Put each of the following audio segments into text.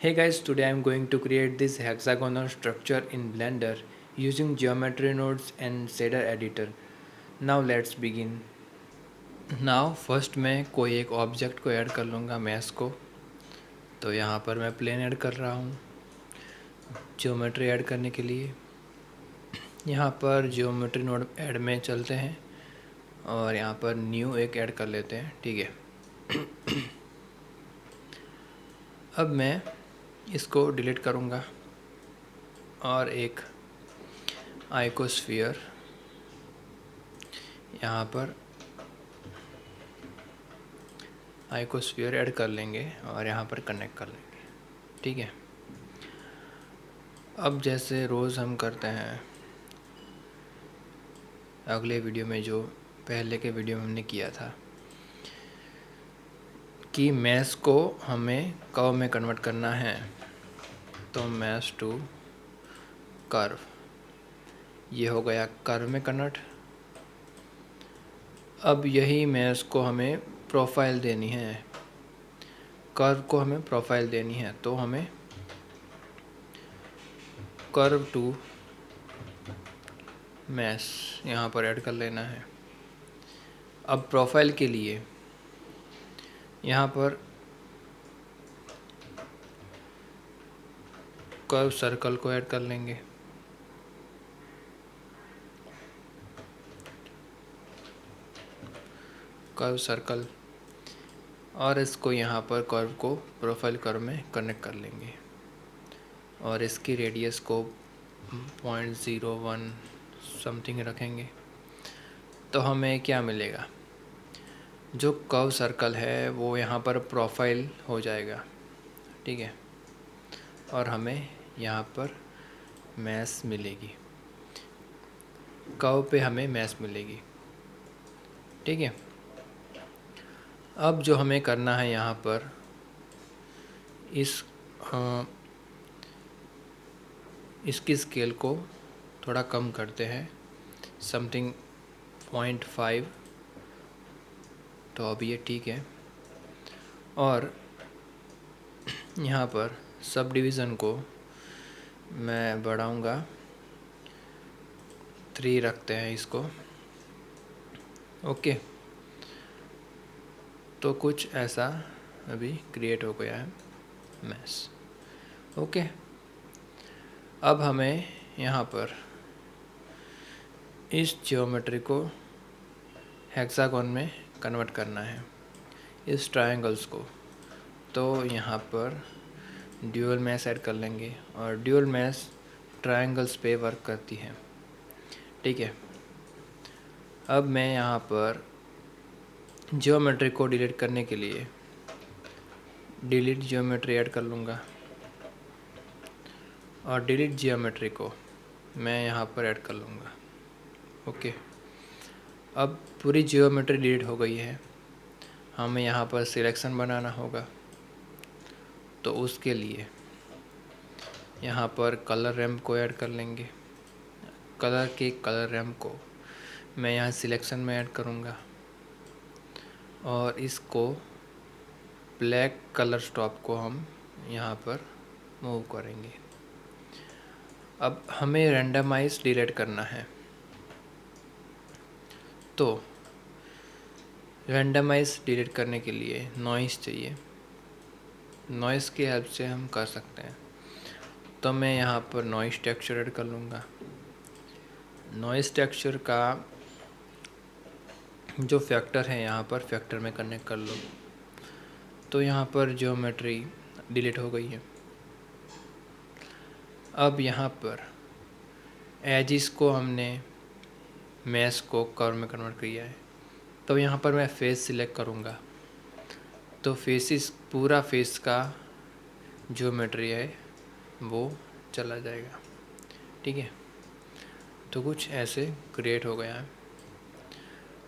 Hey guys, today I'm going to create this hexagonal structure in Blender using geometry nodes and shader editor. Now let's begin. Now first मैं कोई एक object को add कर लूँगा mash को। तो यहाँ पर मैं प्लेन ऐड कर रहा हूँ ज्योमेट्री ऐड करने के लिए। यहाँ पर ज्योमेट्री नोड ऐड में चलते हैं और यहाँ पर न्यू एक ऐड कर लेते हैं। ठीक है। अब मैं इसको डिलीट करूँगा और एक आइकोस्फीयर यहाँ पर आइकोस्फीयर ऐड कर लेंगे और यहाँ पर कनेक्ट कर लेंगे। ठीक है। अब जैसे रोज़ हम करते हैं अगले वीडियो में, जो पहले के वीडियो में हमने किया था कि मैश को हमें कर्व में कन्वर्ट करना है, तो मैश टू कर्व, ये हो गया कर्व में कन्वर्ट। अब यही मैश को हमें प्रोफाइल देनी है, कर्व को हमें प्रोफाइल देनी है, तो हमें कर्व टू मैश यहाँ पर ऐड कर लेना है। अब प्रोफाइल के लिए यहाँ पर कर्व सर्कल को ऐड कर लेंगे। कर्व सर्कल, और इसको यहाँ पर कर्व को प्रोफाइल कर्व में कनेक्ट कर लेंगे और इसकी रेडियस को 0.01 समथिंग रखेंगे। तो हमें क्या मिलेगा, जो कर्व सर्कल है वो यहाँ पर प्रोफाइल हो जाएगा। ठीक है। और हमें यहाँ पर मैश मिलेगी, कर्व पे हमें मैश मिलेगी। ठीक है। अब जो हमें करना है यहाँ पर इसकी स्केल को थोड़ा कम करते हैं, समथिंग 0.5, तो अब ये ठीक है। और यहाँ पर सब डिवीज़न को मैं बढ़ाऊँगा, 3 रखते हैं इसको। ओके, तो कुछ ऐसा अभी क्रिएट हो गया है मैश। ओके। अब हमें यहाँ पर इस ज्योमेट्री को हेक्सागोन में कन्वर्ट करना है, इस ट्रायंगल्स को। तो यहाँ पर ड्यूअल मैश ऐड कर लेंगे और ड्यूअल मैश ट्रायंगल्स पे वर्क करती है। ठीक है। अब मैं यहाँ पर ज्योमेट्री को डिलीट करने के लिए डिलीट ज्योमेट्री ऐड कर लूँगा और डिलीट ज्योमेट्री को मैं यहाँ पर ऐड कर लूँगा। ओके। अब पूरी ज्योमेट्री डिलीट हो गई है, हमें यहाँ पर सिलेक्शन बनाना होगा। तो उसके लिए यहाँ पर कलर रैम्प को ऐड कर लेंगे। कलर के कलर रैम्प को मैं यहाँ सिलेक्शन में ऐड करूँगा और इसको ब्लैक कलर स्टॉप को हम यहाँ पर मूव करेंगे। अब हमें रैंडमाइज डिलीट करना है, तो रैंडमाइज डिलीट करने के लिए नॉइस चाहिए। नॉइस की हेल्प से हम कर सकते हैं। तो मैं यहाँ पर नॉइस टेक्सचर ऐड कर लूँगा। नॉइस टेक्सचर का जो फैक्टर है यहाँ पर फैक्टर में कनेक्ट कर लो। तो यहाँ पर ज्योमेट्री डिलीट हो गई है। अब यहाँ पर एजिस को हमने मैश को कर्व में कन्वर्ट किया है, तो यहाँ पर मैं फेस सिलेक्ट करूँगा। तो फेसिस, पूरा फेस का ज्योमेट्री है वो चला जाएगा। ठीक है। तो कुछ ऐसे क्रिएट हो गया है।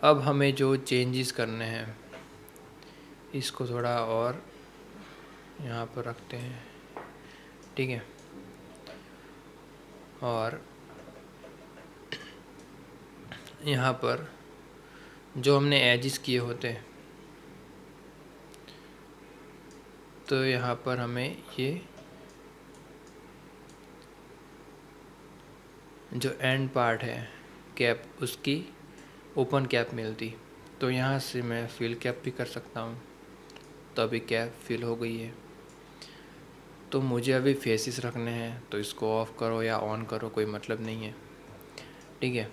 अब हमें जो चेंजेस करने हैं, इसको थोड़ा और यहाँ पर रखते हैं। ठीक है। और यहाँ पर जो हमने एजिस किए होते हैं, तो यहाँ पर हमें ये जो एंड पार्ट है कैप, उसकी ओपन कैप मिलती। तो यहाँ से मैं फिल कैप भी कर सकता हूँ। तो अभी कैप फिल हो गई है। तो मुझे अभी फेसिस रखने हैं, तो इसको ऑफ़ करो या ऑन करो, कोई मतलब नहीं है। ठीक है,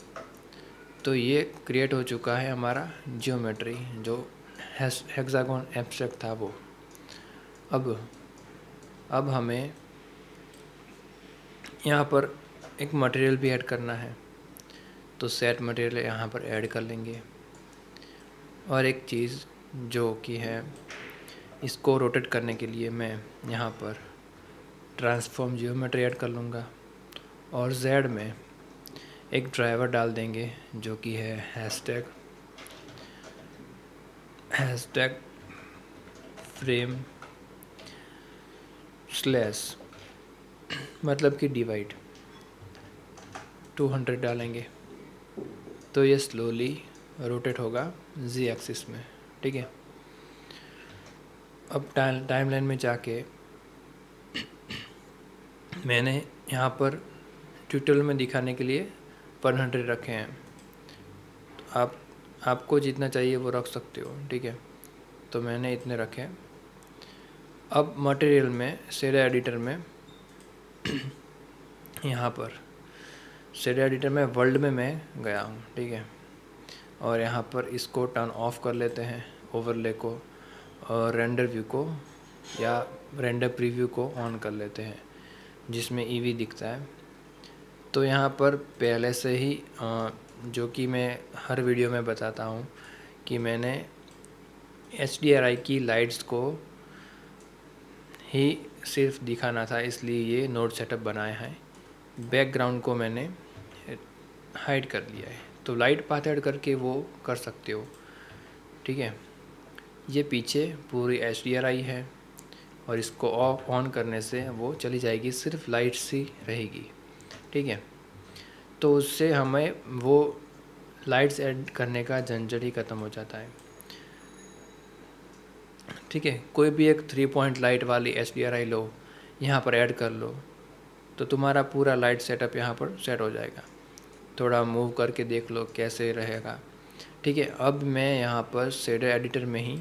तो ये क्रिएट हो चुका है हमारा जियोमेट्री, जो हेक्सागोन एब्स्ट्रैक्ट था वो। अब हमें यहाँ पर एक मटेरियल भी ऐड करना है, तो सेट मटेरियल यहाँ पर ऐड कर लेंगे। और एक चीज़ जो कि है, इसको रोटेट करने के लिए मैं यहाँ पर ट्रांसफॉर्म जियोमेट्री ऐड कर लूँगा। और जेड में एक ड्राइवर डाल देंगे जो कि है हैशटैग फ्रेम स्लैश, मतलब कि डिवाइड 200 डालेंगे। तो ये स्लोली रोटेट होगा जी एक्सिस में। ठीक है, अब टाइमलाइन में जाके मैंने यहाँ पर ट्यूटोरियल में दिखाने के लिए 100 रखे हैं। तो आपको जितना चाहिए वो रख सकते हो। ठीक है, तो मैंने इतने रखे। अब मटेरियल में शेडर एडिटर में यहाँ पर शेडर एडिटर में वर्ल्ड में मैं गया हूँ। ठीक है, और यहाँ पर इसको टर्न ऑफ कर लेते हैं, ओवरले को, और रेंडर व्यू को या रेंडर प्रीव्यू को ऑन कर लेते हैं, जिसमें ईवी दिखता है। तो यहाँ पर पहले से ही जो कि मैं हर वीडियो में बताता हूँ कि मैंने HDRI की लाइट्स को ही सिर्फ दिखाना था, इसलिए ये नोड सेटअप बनाया है। बैकग्राउंड को मैंने हाइड कर लिया है, तो लाइट पाथ ऐड करके वो कर सकते हो। ठीक है, ये पीछे पूरी HDRI है और इसको ऑफ ऑन करने से वो चली जाएगी, सिर्फ लाइट्स ही रहेगी। ठीक है, तो उससे हमें वो लाइट्स ऐड करने का झंझट ही ख़त्म हो जाता है। ठीक है, कोई भी एक 3 पॉइंट लाइट वाली HDRI लो, यहाँ पर ऐड कर लो, तो तुम्हारा पूरा लाइट सेटअप यहाँ पर सेट हो जाएगा। थोड़ा मूव करके देख लो कैसे रहेगा। ठीक है, अब मैं यहाँ पर शेडर एडिटर में ही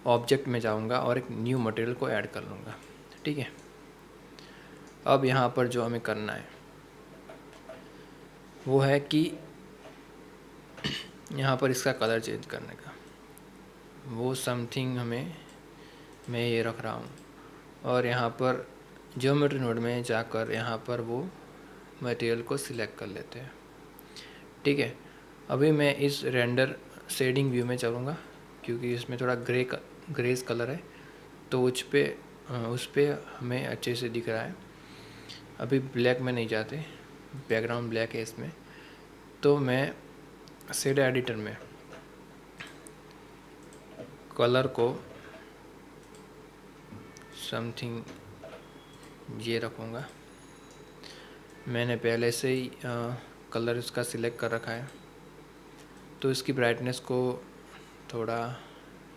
ऑब्जेक्ट में जाऊँगा और एक न्यू मटेरियल को ऐड कर लूँगा। ठीक है, अब यहाँ पर जो हमें करना है वो है कि यहाँ पर इसका कलर चेंज करने का, वो समथिंग मैं ये रख रहा हूँ। और यहाँ पर ज्योमेट्री नोड में जाकर यहाँ पर वो मटेरियल को सिलेक्ट कर लेते हैं। ठीक है, अभी मैं इस रेंडर शेडिंग व्यू में चलूँगा, क्योंकि इसमें थोड़ा ग्रेस कलर है, तो उस पर हमें अच्छे से दिख रहा है। अभी ब्लैक में नहीं जाते, बैकग्राउंड ब्लैक है इसमें। तो मैं शेडर एडिटर में कलर को समथिंग ये रखूँगा। मैंने पहले से ही कलर इसका सिलेक्ट कर रखा है, तो इसकी ब्राइटनेस को थोड़ा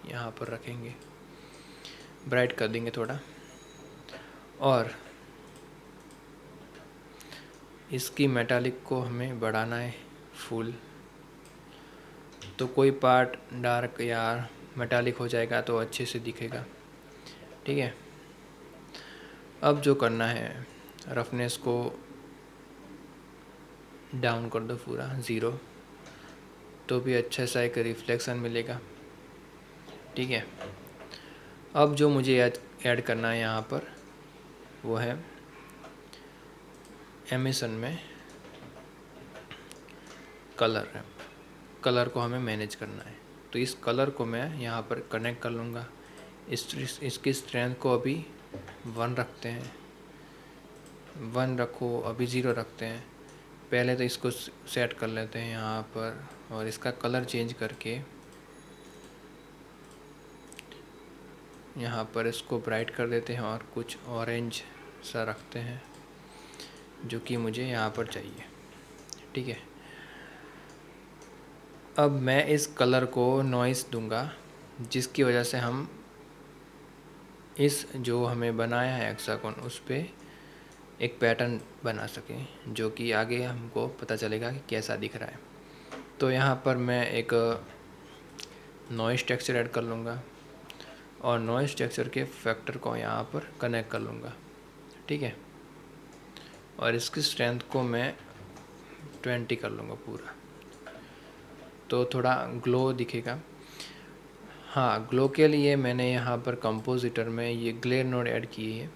यहाँ पर रखेंगे, ब्राइट कर देंगे थोड़ा। और इसकी मेटालिक को हमें बढ़ाना है फुल, तो कोई पार्ट डार्क या मेटालिक हो जाएगा तो अच्छे से दिखेगा। ठीक है, अब जो करना है, रफनेस को डाउन कर दो पूरा 0, तो भी अच्छा सा एक रिफ्लेक्शन मिलेगा। ठीक है, अब जो मुझे ऐड करना है यहाँ पर वो है एमिशन में कलर को हमें मैनेज करना है। तो इस कलर को मैं यहाँ पर कनेक्ट कर लूँगा। इसकी स्ट्रेंथ को अभी 1 रखते हैं, 1 रखो, अभी 0 रखते हैं। पहले तो इसको सेट कर लेते हैं यहाँ पर, और इसका कलर चेंज करके यहाँ पर इसको ब्राइट कर देते हैं और कुछ ऑरेंज सा रखते हैं, जो कि मुझे यहाँ पर चाहिए। ठीक है, अब मैं इस कलर को नॉइस दूंगा, जिसकी वजह से हम इस जो हमें बनाया है हेक्सागोन, उस पर एक पैटर्न बना सकें जो कि आगे हमको पता चलेगा कि कैसा दिख रहा है। तो यहाँ पर मैं एक नॉइज़ टेक्सचर ऐड कर लूँगा और नॉइज़ टेक्सचर के फैक्टर को यहाँ पर कनेक्ट कर लूँगा, ठीक है। और इसकी स्ट्रेंथ को मैं 20 कर लूँगा पूरा, तो थोड़ा ग्लो दिखेगा। हाँ, ग्लो के लिए मैंने यहाँ पर कंपोजिटर में ये ग्लेयर नोड ऐड की है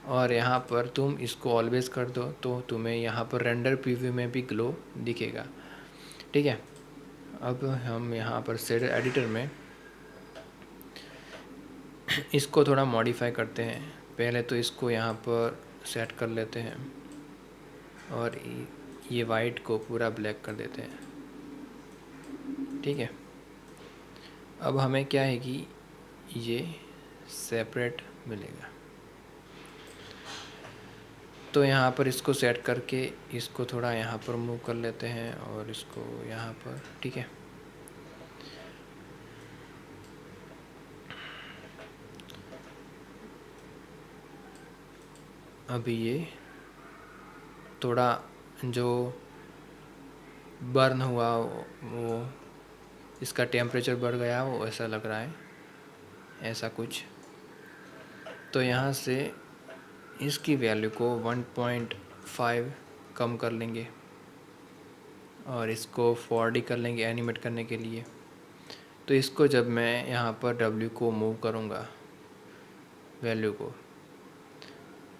और यहाँ पर तुम इसको ऑलवेज कर दो तो तुम्हें यहाँ पर रेंडर प्रीव्यू में भी ग्लो दिखेगा, ठीक है। अब हम यहाँ पर शेडर एडिटर में इसको थोड़ा मॉडिफाई करते हैं। पहले तो इसको यहाँ पर सेट कर लेते हैं और ये वाइट को पूरा ब्लैक कर देते हैं, ठीक है। अब हमें क्या है कि ये सेपरेट मिलेगा, तो यहाँ पर इसको सेट करके इसको थोड़ा यहाँ पर मूव कर लेते हैं और इसको यहाँ पर, ठीक है। अभी ये थोड़ा जो बर्न हुआ वो इसका टेम्परेचर बढ़ गया वो ऐसा लग रहा है, ऐसा कुछ। तो यहाँ से इसकी वैल्यू को 1.5 कम कर लेंगे और इसको 4D कर लेंगे एनिमेट करने के लिए। तो इसको जब मैं यहाँ पर W को मूव करूँगा वैल्यू को,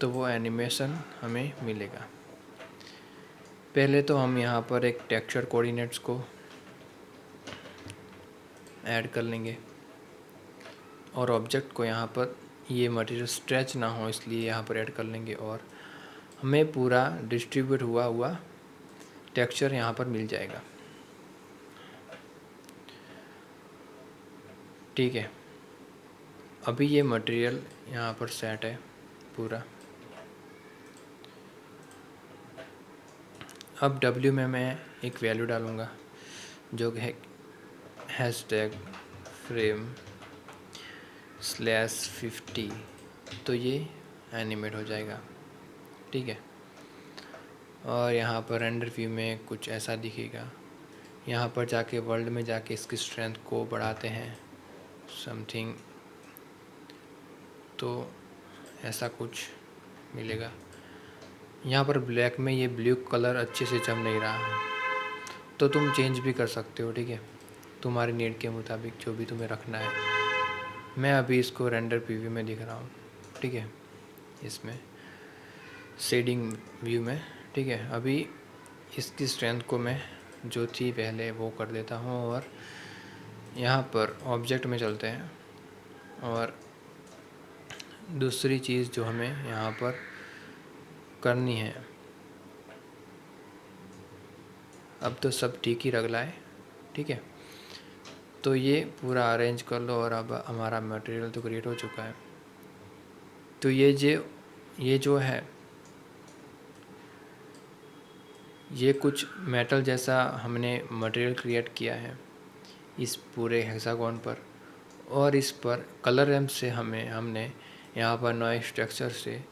तो वो एनिमेशन हमें मिलेगा। पहले तो हम यहाँ पर एक टेक्सचर कोऑर्डिनेट्स को ऐड कर लेंगे और ऑब्जेक्ट को यहाँ पर ये मटेरियल स्ट्रेच ना हो इसलिए यहाँ पर ऐड कर लेंगे और हमें पूरा डिस्ट्रीब्यूट हुआ हुआ टेक्सचर यहाँ पर मिल जाएगा, ठीक है। अभी ये मटेरियल यहाँ पर सेट है पूरा। अब W में मैं एक वैल्यू डालूँगा जो है #frame/50, तो ये एनिमेट हो जाएगा, ठीक है। और यहाँ पर रेंडर व्यू में कुछ ऐसा दिखेगा। यहाँ पर जाके वर्ल्ड में जाके इसकी स्ट्रेंथ को बढ़ाते हैं समथिंग, तो ऐसा कुछ मिलेगा। यहाँ पर ब्लैक में ये ब्लू कलर अच्छे से जम नहीं रहा, तो तुम चेंज भी कर सकते हो, ठीक है, तुम्हारी नीड के मुताबिक जो भी तुम्हें रखना है। मैं अभी इसको रेंडर प्रीव्यू में दिख रहा हूँ, ठीक है, इसमें शेडिंग व्यू में, ठीक है। अभी इसकी स्ट्रेंथ को मैं जो थी पहले वो कर देता हूँ और यहाँ पर ऑब्जेक्ट में चलते हैं और दूसरी चीज़ जो हमें यहाँ पर करनी है, अब तो सब ठीक ही रख लाए, ठीक है। तो ये पूरा अरेंज कर लो और अब हमारा मटेरियल तो क्रिएट हो चुका है। तो ये जो है ये कुछ मेटल जैसा हमने मटेरियल क्रिएट किया है इस पूरे हेक्सागोन पर, और इस पर कलर रैम्प से हमने यहाँ पर नॉइज़ टेक्सचर से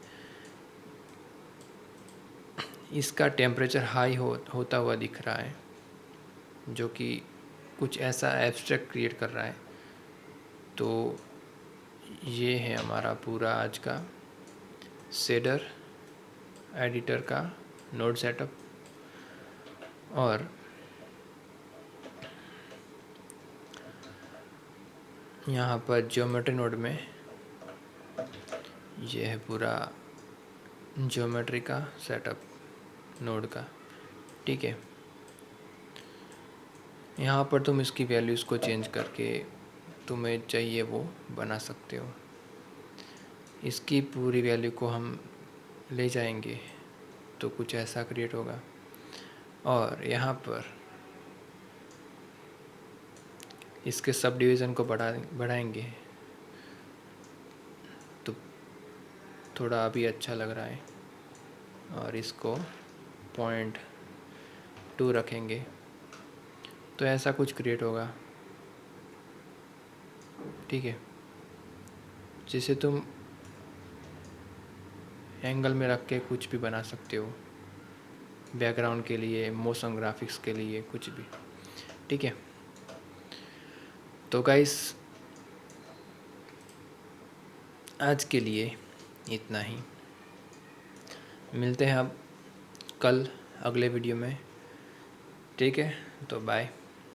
इसका टेम्परेचर हाई होता हुआ दिख रहा है, जो कि कुछ ऐसा एब्स्ट्रैक्ट क्रिएट कर रहा है। तो ये है हमारा पूरा आज का शेडर एडिटर का नोड सेटअप। और यहाँ पर ज्योमेट्री नोड में ये है पूरा ज्योमेट्री का सेटअप नोड का, ठीक है। यहाँ पर तुम इसकी वैल्यूज़ को चेंज करके तुम्हें चाहिए वो बना सकते हो। इसकी पूरी वैल्यू को हम ले जाएंगे तो कुछ ऐसा क्रिएट होगा और यहाँ पर इसके सब डिवीज़न को बढ़ाएंगे तो थोड़ा अभी अच्छा लग रहा है और इसको 0.2 रखेंगे तो ऐसा कुछ क्रिएट होगा, ठीक है। जिसे तुम एंगल में रख के कुछ भी बना सकते हो, बैकग्राउंड के लिए, मोशन ग्राफिक्स के लिए, कुछ भी। ठीक है, तो गाइस आज के लिए इतना ही। मिलते हैं अब कल अगले वीडियो में। ठीक है, तो बाय।